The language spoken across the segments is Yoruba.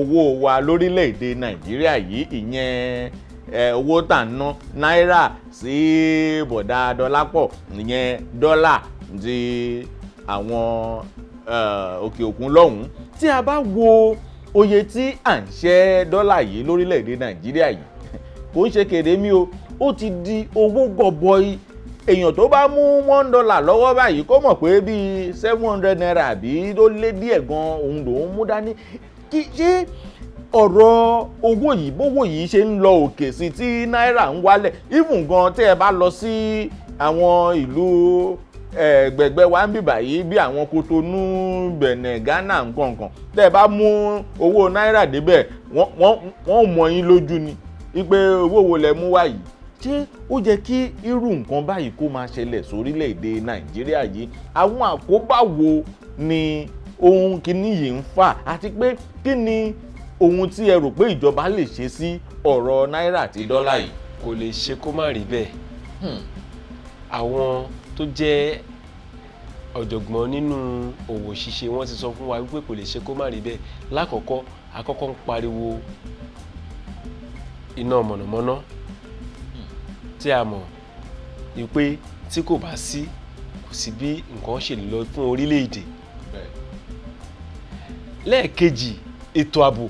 owó wa lórílẹ̀‐èdè Nàìjíríà yìí, ìyẹn owó tà ń ná náírà sí bọ̀dá Dọlápọ̀, ìyẹn dọ́là ti àwọn òkè òkun lọ́hùn-ún. Tí a bá wo oye tí à ń ṣẹ́ dọ́là yìí lórílẹ̀‐èdè Nàìjíríà yìí, kò ń ṣe kèrémí o, ó ti di owó gọbọi. Èèyàn tó bá mú $1 lọ́wọ́ báyìí kó mọ̀ pé bíi 700 naira àbí tó lé díẹ̀ gan òun lòún mú dání. Kí ṣe ọ̀rọ̀ owó yìí, bówó yìí ṣe ń lọ òkè sí tí náírà ń wálẹ̀, even gan tẹ́ ẹ bá lọ sí àwọn ìlú gbẹ̀gbẹ́ wa ń bì báyìí bí àwọn Kotonu, Benin, Ghana nǹkan tẹ́ ẹ bá mú owó náírà débẹ̀ wọ́n mọ yín lójú ni wípé owó wo lẹ mú wá yìí. Ṣé ó yẹ kí irú nǹkan báyìí kó máa ṣẹlẹ̀ sórílẹ̀-èdè Nàìjíríà yìí? Àwọn àkóbá wo ni ohun kìíní yìí ń fà, àti pé kí ni ohun tí ẹ rò pé ìjọba lè ṣe sí ọ̀rọ̀ náírà àti dọ́là yìí? Kò lè ṣe kó má rí bẹ́ẹ̀. Àwọn tó jẹ́ ọ̀jọ̀gbọ́n nínú òwò ṣíṣe wọ́n ti sọ fún wa wípé kò lè ṣe kó má rí bẹ́ẹ̀. Lákọ̀ọ́kọ́, àkọ́kọ́ ń pariwo iná mọ̀nàmọ́ná tí a mọ̀ wípé tí kò bá sí, kò sí bí nǹkan ṣe lè lọ fún orílẹ̀-èdè. Lẹ́ẹ̀kejì, ètò ààbò.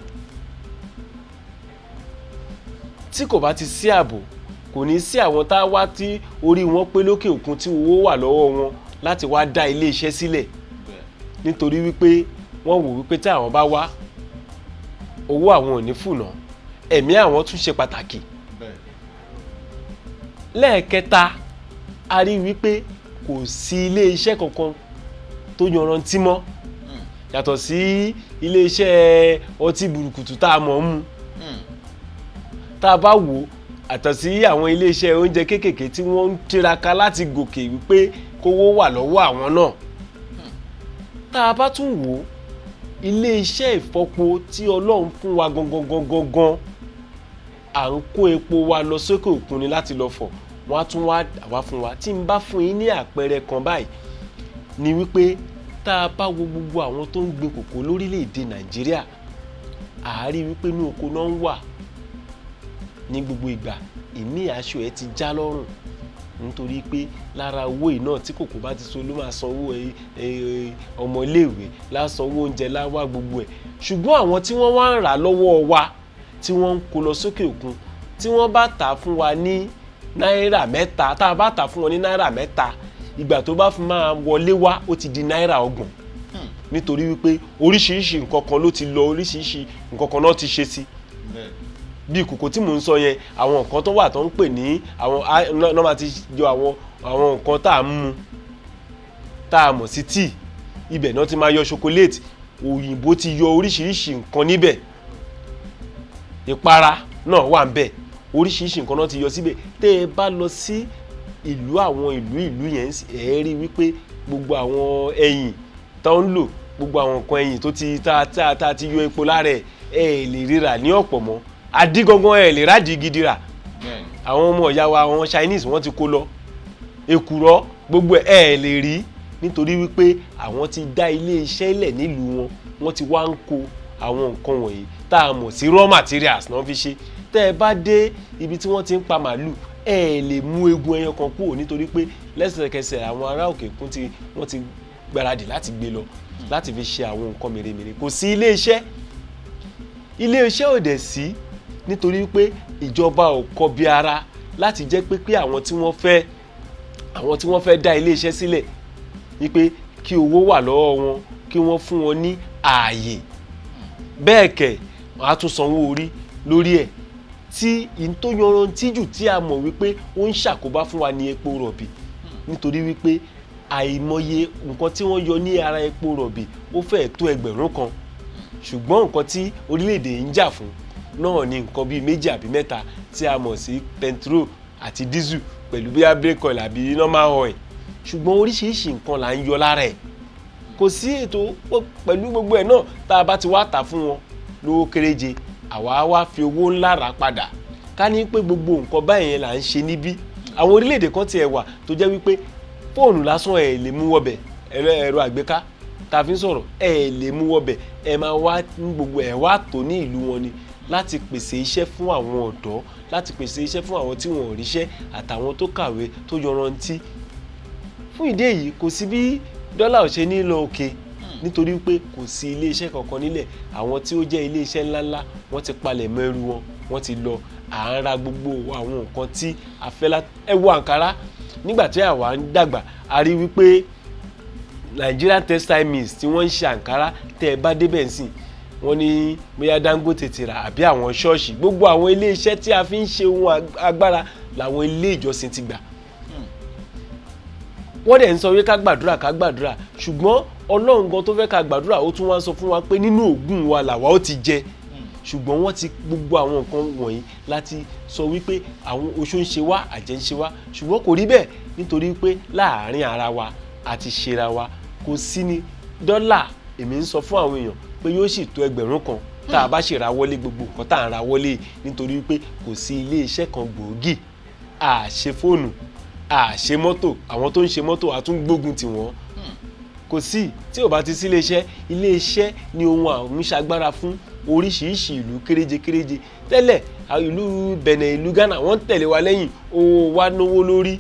Tí kò bá ti sí ààbò, kò ní sí àwọn tá a wá tí orí wọn pé lókè òkun tí owó wà lọ́wọ́ wọn láti wá dá ilé iṣẹ́ sílẹ̀. Nítorí wípé wọ́n wò wípé tí àwọn bá wá, owó àwọn ò ní fùnà, ẹ̀mí àwọn tún ṣe pàtàkì. Lẹ́ẹ̀kẹta, a rí wípé kò sí ilé iṣẹ́ kankan tó yanrantí mọ́ yàtọ̀ sí ilé iṣẹ́ ọtí burúkutu tá a mọ̀ mú. Tá a bá wò àtọ̀ sí àwọn ilé iṣẹ́ oúnjẹ kéékèèké tí wọ́n ń tiraka láti gòkè wípé kówó wà lọ́wọ́ àwọn náà. Tá a bá tún wò ilé iṣẹ́ ìfọpo tí Ọlọ́run fún wa gangan, à ń kó epo wa lọ sókè òkun ni láti lọ fọ̀, wọ́n á tún wá fún wa. Tí n bá fún yín ní àpẹẹrẹ kan báyìí ni wípé tá a bá wo gbogbo àwọn tó ń gbin kòkó lórílẹ̀‐èdè Nàìjíríà, a rí wípé inú oko náà ń wà ní gbogbo ìgbà. Ìmí aṣọ ẹ̀ ti já lọ́rùn nítorí pé lára owó yìí náà tí kòkó bá ti so ló máa sanwó ọmọ iléèwé, lásanwó oúnjẹ, láwá gbogbo ẹ̀. Ṣùgbọ́n àwọn tí wọ́n wá ń rà lọ́wọ́ wa tí wọ́n ń kó lọ sókè òkun, tí wọ́n bá tà fún wa ní náírà 3, tá a bá tà fún wọn ní náírà 3, ìgbà tó bá fi máa wọlé wá ó ti di náírà 30. Nítorí wípé oríṣiríṣi nǹkan kan ló ti lọ, oríṣiríṣi nǹkan kan náà ti ṣe sí. Bí kòkó tí mò ń sọ yẹn, àwọn nǹkan tó wà tó ń pè ní àwọn náà máa ti yọ àwọn nǹkan tá a mú tá a mọ̀ sí tíì, ibẹ̀ náà ti máa yọ ṣokoléètì, òyìnbó ti yọ oríṣiríṣi nǹkan níbẹ̀, ìpara náà wà ń bẹ̀, oríṣiríṣi nǹkan náà ti yọ síbẹ̀. Tẹ́ ẹ bá lọ sí àwọn ìlú yẹn, ẹ rí wípé gbogbo àwọn ẹyìn tó ń lò, gbogbo àwọn nǹkan ẹyìn tó ti ta ti yọ epo lára ẹ lè ríra ní ọ̀pọ̀ mọ́. Adí gangan ẹ lè rádìí gidi rà. Àwọn ọmọ ìyá wa àwọn Chinese wọ́n ti kó lọ. Èkùrọ́ gbogbo ẹ lè rí, nítorí wípé àwọn ti dá ilé iṣẹ́ lẹ̀ nílùú wọn, wọ́n ti wá ń kó àwọn nǹkan wọ̀nyí tá a mọ̀ sí raw materials náà fi ṣe. Tẹ́ ẹ bá dé ibi tí wọ́n ti ń pa màálù, ẹ lè mú egun ẹyọ kan kúrò, nítorí pé lẹ́sẹ̀kẹsẹ̀ àwọn ará òkè òkun wọ́n ti gbáradì láti gbé lọ láti fi ṣe àwọn nǹkan mèremère. Kò sí ilé iṣẹ́ ò dẹ̀ sí, nítorí pé ìjọba ò kọbi ara láti jẹ́ pé àwọn tí wọ́n fẹ́ dá ilé iṣẹ́ sílẹ̀ wípé kí owó wà lọ́wọ́ wọn, kí wọ́n fún wọn ní ààyè. Bẹ́ẹ̀ kẹ̀ wọ́n á tún sanwó orí lórí ẹ̀. Tí in tó yanrantí jù tí a mọ̀ wípé ó ń ṣàkóbá fún wa ní epo rọ̀bì, nítorí wípé àìmọye nǹkan tí wọ́n yọ ní ara epo rọ̀bì ó fẹ́ẹ̀ tó 1000 kan, ṣùgbọ́n nǹkan tí orílẹ̀-èdè ń jà fún náà ni nǹkan bíi 2 àbí 3 tí a mọ̀ sí petrol àti diesel pẹ̀lú bí brake oil àbí normal oil. Ṣùgbọ́n oríṣiríṣi nǹkan là ń yọ lára ẹ̀. Kò sí ètò pẹ̀lú gbogbo ẹ̀ náà, tá a bá ti wá tà fún wọn lówó kéréje, àwa wá fi owó ńlá rà padà. Ká ní pé gbogbo nǹkan báyẹn là ń ṣe níbí. Àwọn orílẹ̀-èdè kan tiẹ̀ wà tó jẹ́ wípé fóònù lásán ẹ̀ lè mú wọbẹ̀, ẹ̀rọ àgbéká tá a fi ń sọ̀rọ̀ ẹ lè mú wọbẹ̀ ẹ máa wá gbogbo ẹ̀ wá tó ní ìlú wọn ni láti pèsè iṣẹ́ fún àwọn ọ̀dọ́ láti pèsè iṣẹ́ fún àwọn tí wọn ò ríṣẹ́ àtàwọn tó kàwé tó yọrantí. Fún ìdí èyí kò sí bí dọ́là ò ṣe ní lọ òkè nítorí pé kò sí iléeṣẹ́ kankan nílẹ̀. Àwọn tí ó jẹ́ iléeṣẹ́ ńláńlá wọ́n ti palẹ̀ mọ́ ẹrù wọn wọ́n ti lọ à ń ra gbogbo àwọn nǹkan tí a fẹ́ ẹ wo àǹkárá nígbà tí àwa ń dàgbà a rí wípé Nigerian textile mills tí wọ́n ń ṣe àǹkárá tẹ́ ẹ bá débẹ̀ nsìn wọ́n ní bóyá Dangote ti rà àbí àwọn ṣọ́ọ̀ṣì gbogbo àwọn ilé iṣẹ́ tí a fi ń ṣe ohun agbára làwọn ilé ìjọsìn ti gbà. Wọ́n dẹ̀ ń sọ wípé ká gbàdúrà ṣùgbọ́n Ọlọ́run gan tó fẹ́ ká gbàdúrà ó tún wá sọ fún wa pé nínú ògùn wa làwa ó ti jẹ ṣùgbọ́n wọ́n ti gbogbo àwọn nǹkan wọ̀nyí láti sọ wípé àwọn oṣó ń ṣe wá àjẹ́ ń ṣe wá ṣùgbọ́n kò rí bẹ́ẹ̀ nítorí pé láàárín ara wa àti ṣera wa kò sí ní dọ́là. Èmi ń sọ fún àwọn èèyàn pé yóò sì tó 1000 kan tá a bá ṣe ra wọlé gbogbo nǹkan tá à ń ra wọlé nítorí pé kò sí ilé iṣẹ́ kan gbòógì a ṣe fóònù a ṣe mọ́tò àwọn tó ń ṣe mọ́tò a tún gbógun tì wọ́n kò sí tí ò bá ti sí ilé iṣẹ́ ni ohun àmúṣagbára fún oríṣiríṣi ìlú kéréje tẹ́lẹ̀ ìlú Benin ìlú Ghana wọ́n tẹ̀lé wa lẹ́yìn owó wa náwó lórí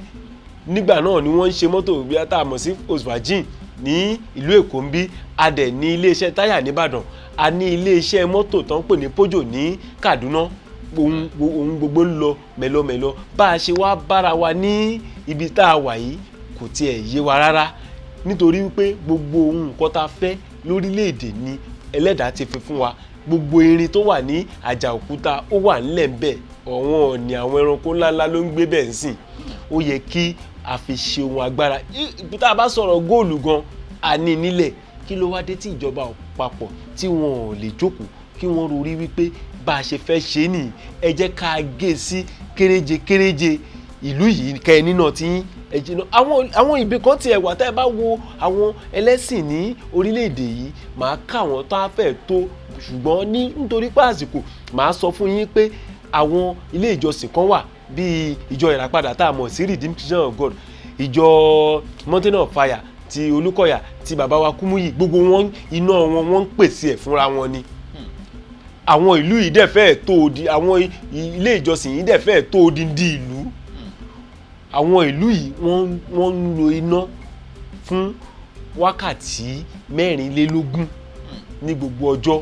nígbà náà ni wọ́n ń ṣe mọ́tò bí a tá a mọ̀ sí Volkswagen ní ìlú Èkó ń bí a dẹ̀ ní iléeṣẹ́ táyà nìbàdàn a ní iléeṣẹ́ mọ́tò tó ń pè ní Peugeot ní Kaduna ohun gbogbo ń lọ mẹ́lọmẹ́lọ bá a ṣe wá bára wa ní ibi tá a wà yìí kò tiẹ̀ yé wa rárá nítorí wípé gbogbo ohun nǹkan tá a fẹ́ lórílẹ̀‐èdè ni Ẹlẹ́dàá ti fi fún wa gbogbo irin tó wà ní àjà òkúta ó wà nílẹ̀ ń bẹ̀ ọ̀wọ́n ọ̀nì àwọn ẹranko ńláńlá ló ń gbé bẹ̀ ń sìn ó yẹ kí a fi ṣe ohun agbára tá a bá sọ̀rọ̀ góòlù gan a ní nílẹ̀ kí ló wá dé tí ìjọba àpapọ̀ tí wọn ò lè jókòó kí wọ́n rorí wípé bá a ṣe fẹ́ ṣe nìyí ẹ jẹ́ ká gé sí kéréje ìlú yìí kẹ́ ẹ nínà tí ẹ jìnnà àwọn ìbí kan tiẹ̀ wà tá ẹ bá wo àwọn ẹlẹ́sìn ní orílẹ̀-èdè yìí màá ká àwọn tó á fẹ́ tó ṣùgbọ́n nítorí pé àsìkò màá sọ fún yín pé àwọn ilé ìjọsìn kan wà bíi ìjọ ìràpadà tá a mọ̀ sí Redemption of God ìjọ Mountain of Fire ti Olúkọ̀yà ti bàbá wa Kúmúyì gbogbo wọn iná wọn ń pèsè ẹ̀ fúnra wọn ni àwọn ìlú yìí dẹ̀ fẹ́ẹ̀ tó odi àwọn ilé ìjọsìn yìí dẹ̀ fẹ́ẹ̀ tó odindi ìlú àwọn ìlú yìí wọ́n ń lo iná fún wákàtí 24 ní gbogbo ọjọ́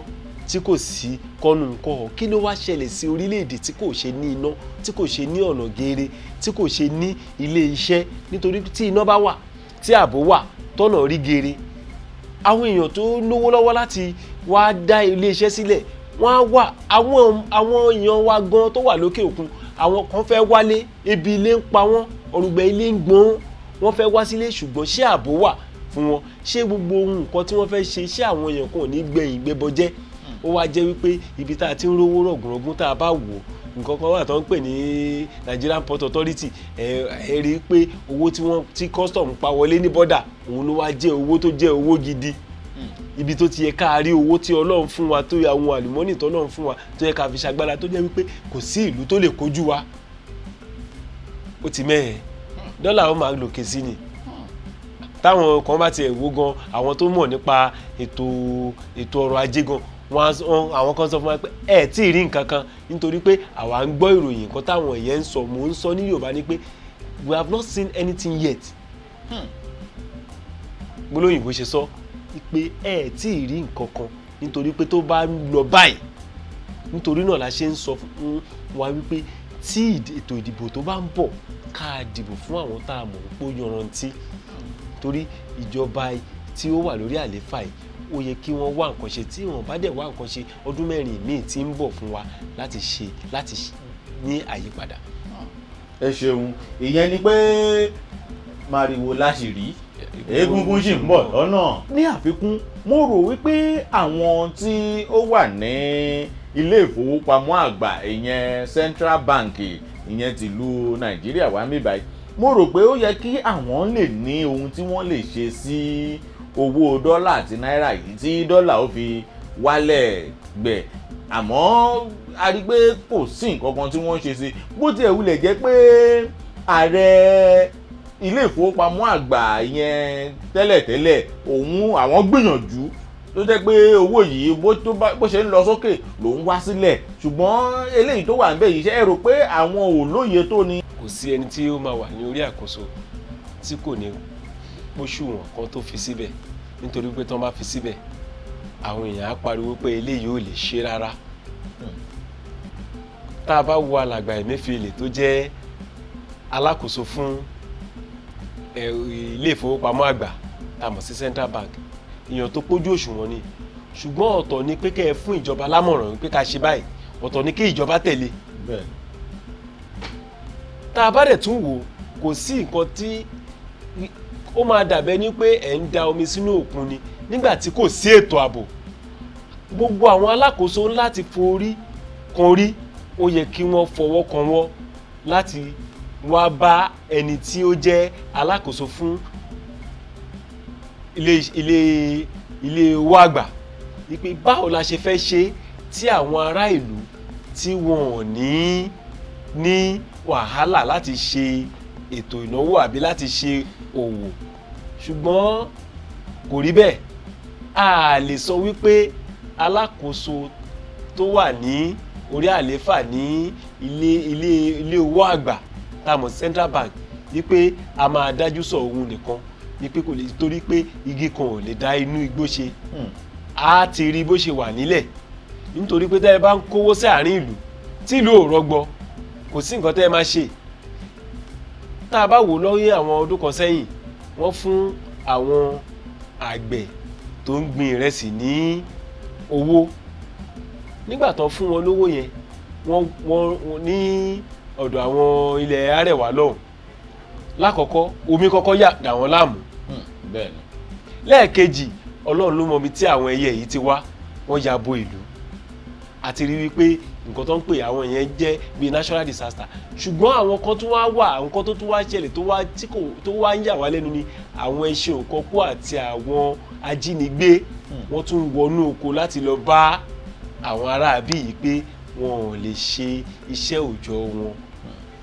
tí kò sí kọ́nu kọ́ kí ló wá ṣẹlẹ̀ sí orílẹ̀-èdè tí kò ṣe ní iná tí kò ṣe ní ọ̀nà geere tí kò ṣe ní ilé iṣẹ́ nítorí tí iná bá wà tí ààbò wà tọ́nà rí geere àwọn èèyàn tó lówó lọ́wọ́ láti wá dá ilé iṣẹ́ sílẹ̀ wọ́n á wà àwọn èèyàn wa gan tó wà lókè òkun àwọn kan fẹ́ wálé ebi ilé ń pa wọ́n ọ̀rùngbẹ́ ilé ń gbọ́n wọ́n fẹ́ wá sílé ṣùgbọ́n ṣé ààbò wà fún wọn ṣé gbogbo ohun nǹkan tí wọ́n fẹ́ ṣe ṣé àwọn èèyàn kan ò ní gbẹ̀yìn gbẹbọjẹ́ ó wá jẹ́ wípé ibi tá a ti ń rówó rọ̀gùnrọ̀gùn tá a bá wò nǹkan kan wà tó ń pè ní Nigerian Port Authority ẹ rí i pé owó tí custom pa wọlé ní bọ́dà òun ló wá jẹ́ owó tó jẹ́ owó gidi ibi tó ti yẹ ká rí owó tí Ọlọ́run fún wa tó yẹ àwọn àlùmọ́nì tó Ọlọ́run fún wa tó yẹ ká fi ṣagbára tó jẹ́ wípé kò sí ìlú tó lè kojú wa ó ti mẹ́hẹ̀ẹ́ dọ́là ó máa lòkè sí ni táwọn kan bá tiẹ̀ wò gan àwọn tó mọ̀ nípa ètò ọrọ̀ ajé gan àwọn kan sọ fún wa pé ẹ tí ì rí nǹkan kan nítorí pé àwa ń gbọ́ ìròyìn nǹkan táwọn èèyàn ń sọ mò ń sọ ní Yorùbá ni pé we have not seen anything yet gbólóyìnbó ṣe sọ pé ẹ tí ì rí nǹkan kan nítorí pé tó bá ń lọ báyìí nítorí náà la ṣe ń sọ fún wa wípé tí ètò ìdìbò tó bá ń bọ̀ ká dìbò fún àwọn tá a mọ̀ pé ó yanrantí torí ìjọba tí ó wà lórí àlééfà yìí ó yẹ kí wọ́n wá nǹkan ṣe tí wọ́n bá dẹ̀ wá nǹkan ṣe ọdún 4 míì tí ń bọ̀ fún wa láti ní àyípadà. ẹ ṣeun ìyẹn ni pé màrìwò láṣìírí egungun sì ń bọ̀ lọ́nà. ní àfikún mo rò wípé àwọn tí ó wà ní ilé ìfowópamọ́ àgbà ìyẹn Central Bank ìyẹn tìlú Nàìjíríà wà mí báyìí mo rò pé ó yẹ kí àwọn lè ní ohun tí wọ́n lè ṣe sí owó dọ́là àti náírà yìí tí dọ́là ó fi wálẹ̀ gbẹ̀ àmọ́ a rí pé kò sí nǹkan kan tí wọ́n ṣe sí bó tiẹ̀ wulẹ̀ jẹ́ pé ààrẹ ilé ìfowópamọ́ àgbà yẹn tẹ́lẹ̀tẹ́lẹ̀ àwọn gbìyànjú tó jẹ́ pé owó yìí bó ṣe ń lọ sókè ló ń wá sílẹ̀, ṣùgbọ́n eléyìí tó wà níbẹ̀ yìí ṣe é rò pé àwọn ò lóye tó ni. kò sí ẹni tí ó máa wà ní orí àkóso tí kò ní òṣùwọ̀n kan tó fi síbẹ̀, nítorí pé tí wọ́n bá fi síbẹ̀ àwọn èèyàn á pariwo pé eléyìí ò lè ṣe rárá. tá a bá wo alàgbà Emefiele tó jẹ́ alákòóso fún ilé ìfowópamọ́ àgbà tá a mọ̀ sí Central Bank, èèyàn tó pójú òṣùwọ̀n ni, ṣùgbọ́n ọ̀tọ̀ ni pé kẹ́ ẹ fún ìjọba lámọ̀ràn pé ká ṣe báyìí, ọ̀tọ̀ ni kí ìjọba tẹ̀lé. tá a bá dẹ̀ tún wò kò sí nǹkan tí ó máa dàbẹ́ ní pé ẹ̀ ń da omi sínú òkun ni nígbà tí kò sí ètò ààbò. gbogbo àwọn alákòóso láti forí kan rí, ó yẹ kí wọ́n fọwọ́ kan wọ́ láti wá bá ẹni tí ó jẹ́ alákòóso fún ilé owó àgbà wípé báwo la ṣe fẹ́ ṣe tí àwọn ará ìlú tí wọn ò ní wàhálà láti ṣe ètò ìnáwó àbí láti ṣe òwò. ṣùgbọ́n kò rí bẹ́ẹ̀. a lè sọ wípé alákòóso tó wà ní orí àlééfà ní ilé owó àgbà tá a mọ̀ Central Bank wípé a máa dájú sọ òun nìkan wípé kò lè, torí pé igi kan ò lè dá inú igbó ṣe. a ti rí bó ṣe wà nílẹ̀, nítorí pé tẹ́ ẹ bá ń kówó sí àárín ìlú tí ìlú ò rọgbọ kò sí nǹkan tẹ́ ẹ máa ṣe. tá a bá wò lọ́yẹ̀ àwọn ọdún kan sẹ́yìn, wọ́n fún àwọn àgbẹ̀ tó ń gbin ìrẹsì ní owó. nígbà tó fún wọn lówó yẹn, wọ́n ní ọ̀dọ̀ àwọn ilẹ̀ Arẹwà lọ́hùn, lákọ̀ọ́kọ́ omi kọ́kọ́ dà wọ́n láàmú. bẹ́ẹ̀ni. lẹ́ẹ̀kejì Ọlọ́run ló mọ ibi tí àwọn ẹyẹ yìí ti wá, wọ́n ya bo ìlú. àti rí wípé nǹkan tó ń pè àwọn yẹn jẹ́ bíi natural disaster. ṣùgbọ́n àwọn kan tó wá wà, nǹkan tó tún wá ṣẹlẹ̀ tó wá ń yà wá lẹ́nu ni àwọn ẹṣin òkọ́kú àti àwọn ajínigbé. wọ́n tún wọnú oko láti lọ bá àwọn aráabí yìí pé wọn ò lè ṣe iṣẹ́ òòjọ́ wọn.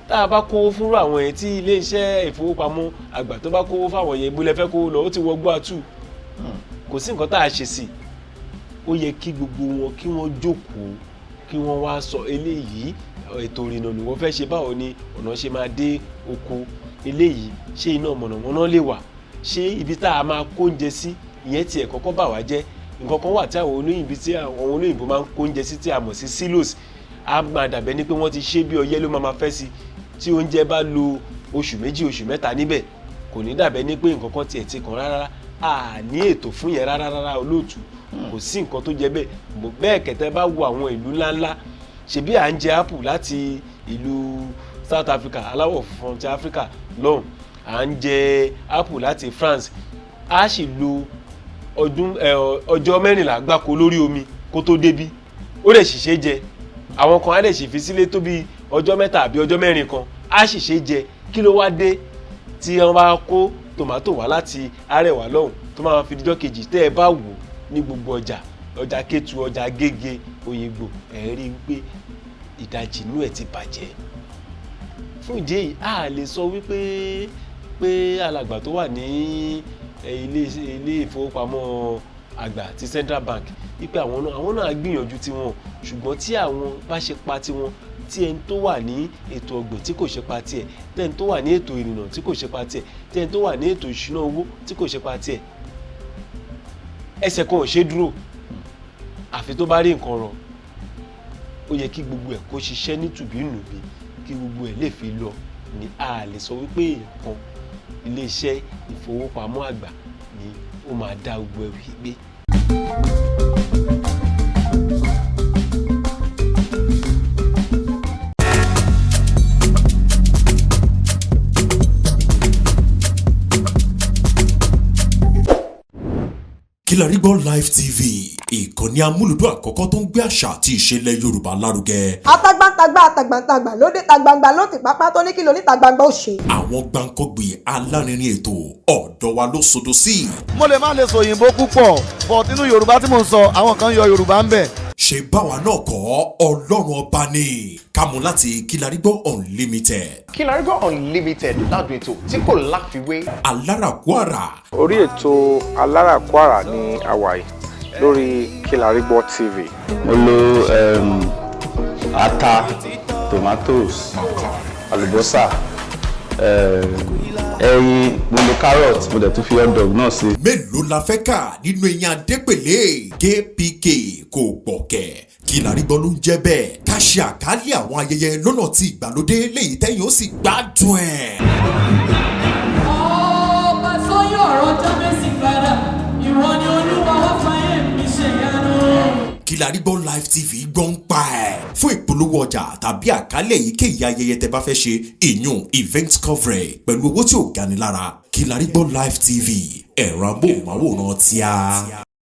tá a bá kówó fúnra àwọn yẹn, tí ilé iṣẹ́ ìfowópamọ́ àgbà tó bá kówó fáwọn yẹn, ìbúlẹ̀ fẹ́ kówó lọ, ó ti wọgbó àtù. kò sí nǹkan tá a ṣe sí. ó yẹ kí gbogbo wọn kí wọ́n jókòó, kí wọ́n wá sọ eléyìí ètò ìrìnnà ni wọ́n fẹ́ ṣe, báwo ni ọ̀nà ṣe máa dé oko, eléyìí ṣé iná mọ̀nàmọ́ná lè wà, ṣé ibi tá a máa kó oúnjẹ sí ìyẹn tiẹ̀ kọ́kọ́ bà wá jẹ́. nǹkan kan wà tí àwọn olóyìnbó máa ń kó oúnjẹ sí tí a mọ̀ sí silos. a máa dàbẹ́ ní pé wọ́n ti ṣe bí ọyẹ́ ló máa fẹ́ sí. tí oúnjẹ bá lo oṣù méjì oṣù mẹ́ta níbẹ̀, kò ní dàbẹ́ ní pé nǹkan kan tiẹ̀ ti kàn rárá. a ní ètò fún yẹn rárá olóòtú. kò sí nǹkan tó jẹ bẹ́ẹ̀. bẹ́ẹ̀ kẹ̀tẹ́ bá wo àwọn ìlú ńláńlá, ṣebí à ń jẹ apple láti ìlú South Africa, aláwọ̀ funfun ti Africa lọ́hùn, à ń jẹ apple láti France. a sì lo ọjọ́ 14 gbáko lórí omi kó tó débí, ó lè sì ṣe jẹ. àwọn kan á lè sì fi sílé tó bí ọjọ́ 3 àbí ọjọ́ 4 kan, á sì ṣe jẹ. kí ló wá dé tí wọ́n bá kó tòmátò wá láti Arẹwà lọ́hùn tó máa fi dijọ́ kejì? tẹ́ ẹ bá wò ní gbogbo ọjà Kétu, ọjà Gégé, Òyìngbò, ẹ̀ rí i pé ìdajì inú ẹ̀ ti bàjẹ́. fún ìdí èyí a lè sọ wípé alàgbà tó wà ní ilé ìfowópamọ́ àgbà ti Central Bank wípé àwọn náà gbìyànjú tiwọn, ṣùgbọ́n tí àwọn bá ṣe pa tiwọn, tí ẹni tó wà ní ètò ọ̀gbìn tí kò ṣe pa tiẹ̀, tí ẹni tó wà ní ètò ìrìnnà tí kò ṣe pa tiẹ̀, tí ẹni tó wà ní ètò ìṣúná owó tí kò ṣe pa tiẹ̀, ẹsẹ̀ kan ò ṣe dúró àfi tó bá rí nǹkan rọ̀. ó yẹ kí gbogbo ẹ̀ kó ṣiṣẹ́ ní tùbínùbí, kí gbogbo ẹ̀ lè fi lọ. ni a lè sọ wípé èèyàn kan iléeṣẹ́ ìfowópamọ́ àgbà ni ó máa dá gbogbo ẹrù yìí gbé. Kilarigbo Live TV, ìkànnì amúlùdún àkọ́kọ́ tó ń gbé àṣà àti ìṣẹ̀lẹ̀ Yorùbá lárugẹ. Atagbantagba lóde tagbangba ló ti pápá tó ní kí ló ní tagbangba ó ṣe. Àwọn gbàǹkọ́gbìn alárinrin ètò ọ̀dọ́ wa ló sodo sí. Mo lè má lè sọ òyìnbó púpọ̀, but nínú Yorùbá tí mò ń sọ àwọn kan yọ Yorùbá ń bẹ̀. ṣe báwa náà kọ́ ọlọ́run ọba ni kámú láti Kilarigbo Unlimited. Kilarigbo Unlimited ládùn ètò tí kò láfiwé. Alárakúàrà. Orí ètò Alárakúàrà ní àwàyè lórí Kilarigbo TV. Mo lo ata, tomatoes, àlùbọ́sà, ẹyin, mo lo carrot, mo dẹ̀ tún fi hot dog náà sí. Mélòó la fẹ́ kà nínú eyín Adépèlé KPK kò gbọ̀kẹ̀. Kilarigbo ló ń jẹ́ bẹ́ẹ̀. Ká ṣe àkálẹ̀ àwọn ayẹyẹ lọ́nà tí ìgbàlódé léyìí tẹ́yìn ó sì gbádùn ẹ̀. Ọba sọ́yọ̀ ọ̀rọ̀ jábẹ́sì padà, ìwọ ni Olúwa wá fàyè mi ṣèyanu. Kilarigbo Live TV gbọ́n pa ẹ̀. Fún ìpolówó ọjà tàbí àkálẹ̀ èyíkéyìí ayẹyẹ tẹ́ bá fẹ́ ṣe ìyún event coverage pẹ̀lú owó tí ò gani lára. Kilarigbo Live TV ẹ̀rọ amóhùnmáwòrán tíá.